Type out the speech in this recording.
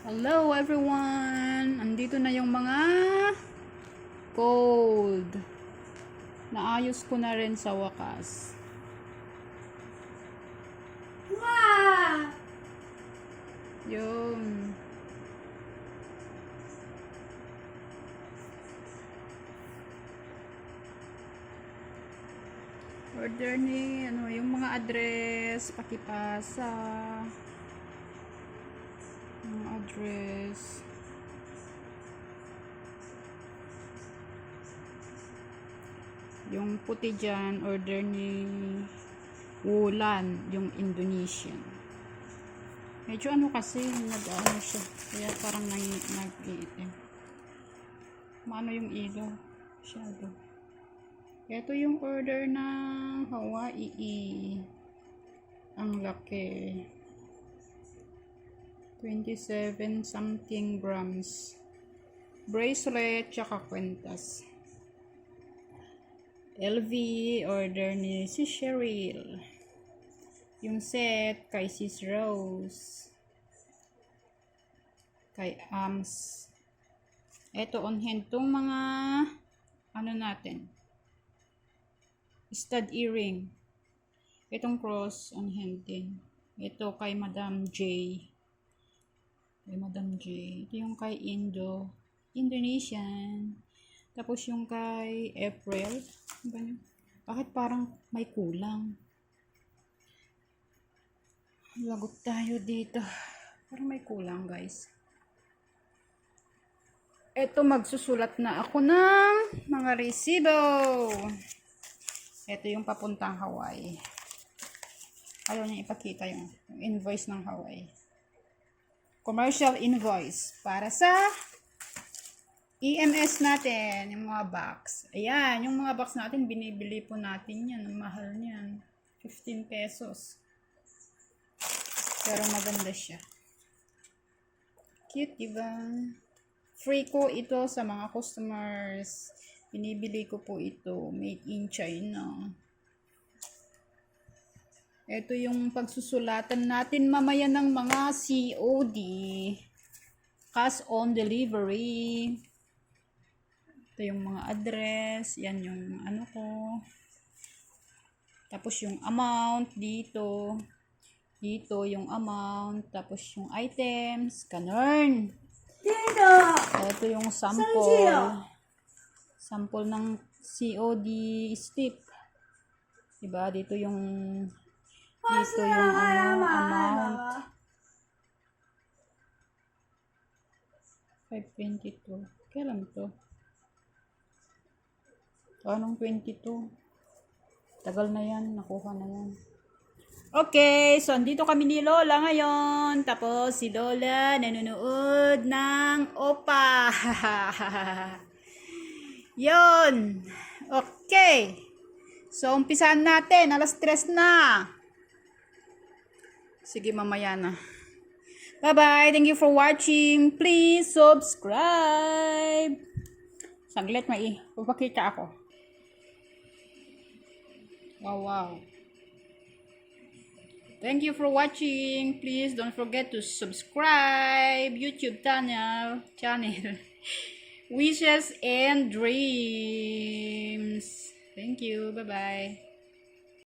Hello everyone! Andito na yung mga cold. Naayos ko na rin sa wakas. Wow! Yung order ni yung mga address, pakipasa. Yung address. Yung puti dyan, order ni Wulan, yung Indonesian. Medyo kasi, nag-ano siya. Kaya parang nag-iitim. Maano yung ilaw. Shadow. Ito yung order ng Hawaii. Ang laki. 27 something grams. Bracelet, tsaka kwentas. LV, order ni si Cheryl. Yung set, kay Sis Rose. Kay Ams. Ito, on hand tong mga, natin. Stud earring. Itong cross, on hand din. Ito, kay Madam J. Kay Madam J. Ito yung kay Indonesian. Tapos yung kay April. Bakit parang may kulang? Lagot tayo dito. Parang may kulang, guys. Ito, magsusulat na ako ng mga resibo. Ito yung papuntang Hawaii. Ayaw niya ipakita yung invoice ng Hawaii. Commercial invoice para sa EMS natin, yung mga box. Ayan, yung mga box natin, binibili po natin yan. Ang mahal niyan. 15 pesos. Pero maganda siya. Cute, diba? Free ko ito sa mga customers. Binibili ko po ito. Made in China. Ito yung pagsusulatan natin mamaya ng mga COD. Cash on delivery. Ito yung mga address. Yan yung ko. Tapos yung amount dito. Dito yung amount. Tapos yung items. Ganun. Ito yung sample. Sample ng COD slip. Diba? Dito yung amount. 522. Kailan to? Anong 22? Tagal na yan. Nakuha na yan. Okay. So, andito kami ni Lola ngayon. Tapos, si Lola nanonood ng Opa. Yon. Okay. So, umpisahan natin. Alas 3 na. Sige, mamaya na. Bye-bye. Thank you for watching. Please subscribe. Saglit, papakita ako. Wow. Thank you for watching. Please don't forget to subscribe YouTube channel. Wishes and Dreams. Thank you. Bye-bye.